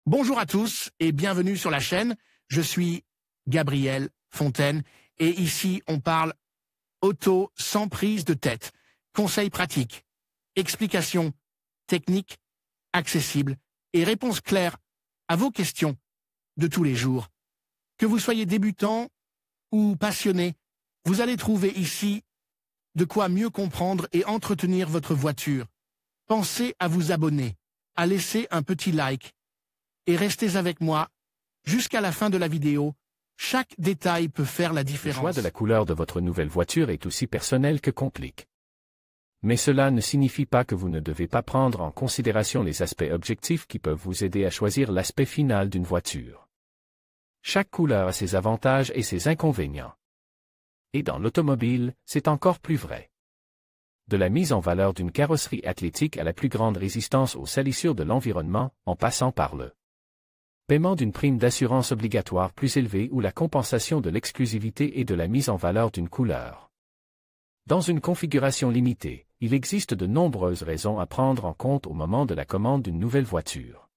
Bonjour à tous et bienvenue sur la chaîne. Je suis Gabriel Fontaine et ici on parle auto sans prise de tête. Conseils pratiques, explications techniques, accessibles et réponses claires à vos questions de tous les jours. Que vous soyez débutant ou passionné, vous allez trouver ici de quoi mieux comprendre et entretenir votre voiture. Pensez à vous abonner, à laisser un petit like et restez avec moi jusqu'à la fin de la vidéo. Chaque détail peut faire la différence. Le choix de la couleur de votre nouvelle voiture est aussi personnel que compliqué. Mais cela ne signifie pas que vous ne devez pas prendre en considération les aspects objectifs qui peuvent vous aider à choisir l'aspect final d'une voiture. Chaque couleur a ses avantages et ses inconvénients. Et dans l'automobile, c'est encore plus vrai. De la mise en valeur d'une carrosserie athlétique à la plus grande résistance aux salissures de l'environnement, en passant par le paiement d'une prime d'assurance obligatoire plus élevée ou la compensation de l'exclusivité et de la mise en valeur d'une couleur. Dans une configuration limitée, il existe de nombreuses raisons à prendre en compte au moment de la commande d'une nouvelle voiture.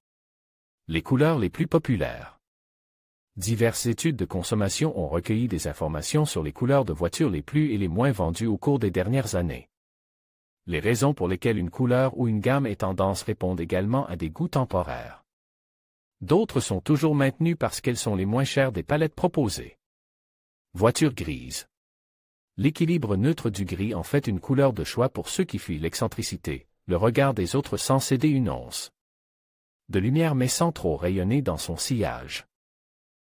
Les couleurs les plus populaires. Diverses études de consommation ont recueilli des informations sur les couleurs de voitures les plus et les moins vendues au cours des dernières années. Les raisons pour lesquelles une couleur ou une gamme est tendance répondent également à des goûts temporaires. D'autres sont toujours maintenues parce qu'elles sont les moins chères des palettes proposées. Voiture grise. L'équilibre neutre du gris en fait une couleur de choix pour ceux qui fuient l'excentricité, le regard des autres sans céder une once de lumière mais sans trop rayonner dans son sillage.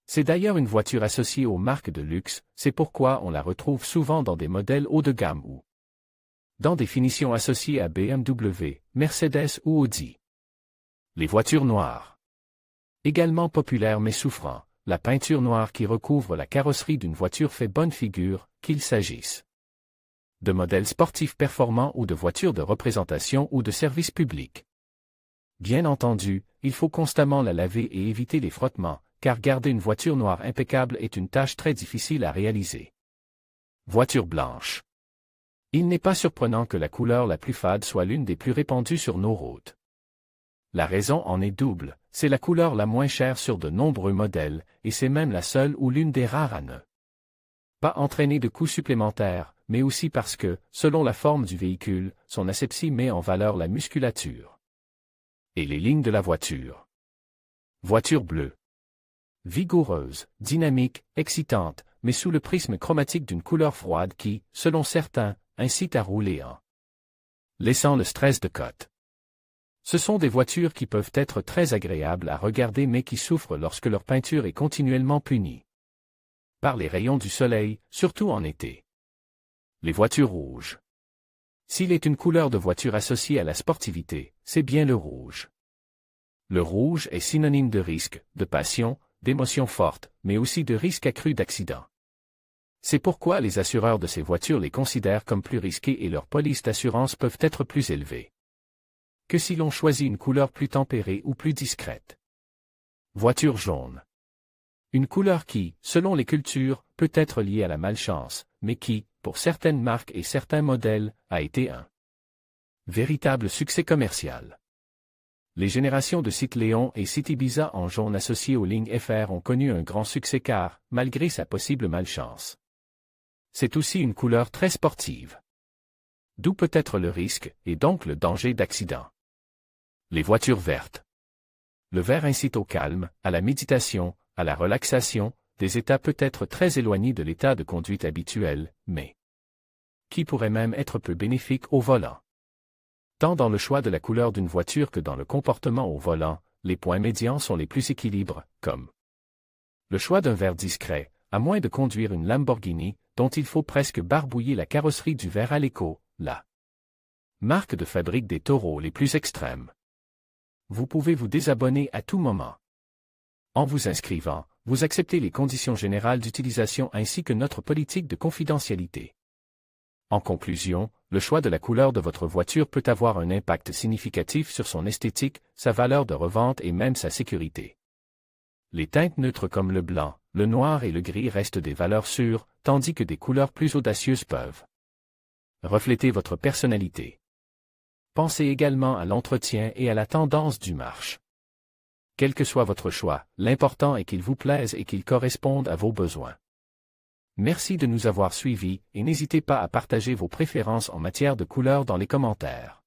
C'est d'ailleurs une voiture associée aux marques de luxe, c'est pourquoi on la retrouve souvent dans des modèles haut de gamme ou dans des finitions associées à BMW, Mercedes ou Audi. Les voitures noires. Également populaire mais souffrant, la peinture noire qui recouvre la carrosserie d'une voiture fait bonne figure, qu'il s'agisse de modèles sportifs performants ou de voitures de représentation ou de service public. Bien entendu, il faut constamment la laver et éviter les frottements, car garder une voiture noire impeccable est une tâche très difficile à réaliser. Voiture blanche. Il n'est pas surprenant que la couleur la plus fade soit l'une des plus répandues sur nos routes. La raison en est double, c'est la couleur la moins chère sur de nombreux modèles, et c'est même la seule ou l'une des rares à ne pas entraîner de coûts supplémentaires, mais aussi parce que, selon la forme du véhicule, son asepsie met en valeur la musculature et les lignes de la voiture. Voiture bleue. Vigoureuse, dynamique, excitante, mais sous le prisme chromatique d'une couleur froide qui, selon certains, incite à rouler en laissant le stress de côté. Ce sont des voitures qui peuvent être très agréables à regarder mais qui souffrent lorsque leur peinture est continuellement punie par les rayons du soleil, surtout en été. Les voitures rouges. S'il est une couleur de voiture associée à la sportivité, c'est bien le rouge. Le rouge est synonyme de risque, de passion, d'émotions fortes, mais aussi de risque accru d'accident. C'est pourquoi les assureurs de ces voitures les considèrent comme plus risquées et leurs polices d'assurance peuvent être plus élevées que si l'on choisit une couleur plus tempérée ou plus discrète. Voiture jaune. Une couleur qui, selon les cultures, peut être liée à la malchance, mais qui, pour certaines marques et certains modèles, a été un véritable succès commercial. Les générations de Cite Léon et Cite Ibiza en jaune associées aux lignes FR ont connu un grand succès car, malgré sa possible malchance, c'est aussi une couleur très sportive. D'où peut être le risque, et donc le danger d'accident. Les voitures vertes. Le vert incite au calme, à la méditation, à la relaxation, des états peut-être très éloignés de l'état de conduite habituel, mais qui pourrait même être peu bénéfique au volant. Tant dans le choix de la couleur d'une voiture que dans le comportement au volant, les points médians sont les plus équilibrés, comme le choix d'un vert discret, à moins de conduire une Lamborghini, dont il faut presque barbouiller la carrosserie du vert Aleco, la marque de fabrique des taureaux les plus extrêmes. Vous pouvez vous désabonner à tout moment. En vous inscrivant, vous acceptez les conditions générales d'utilisation ainsi que notre politique de confidentialité. En conclusion, le choix de la couleur de votre voiture peut avoir un impact significatif sur son esthétique, sa valeur de revente et même sa sécurité. Les teintes neutres comme le blanc, le noir et le gris restent des valeurs sûres, tandis que des couleurs plus audacieuses peuvent refléter votre personnalité. Pensez également à l'entretien et à la tendance du marché. Quel que soit votre choix, l'important est qu'il vous plaise et qu'il corresponde à vos besoins. Merci de nous avoir suivis et n'hésitez pas à partager vos préférences en matière de couleurs dans les commentaires.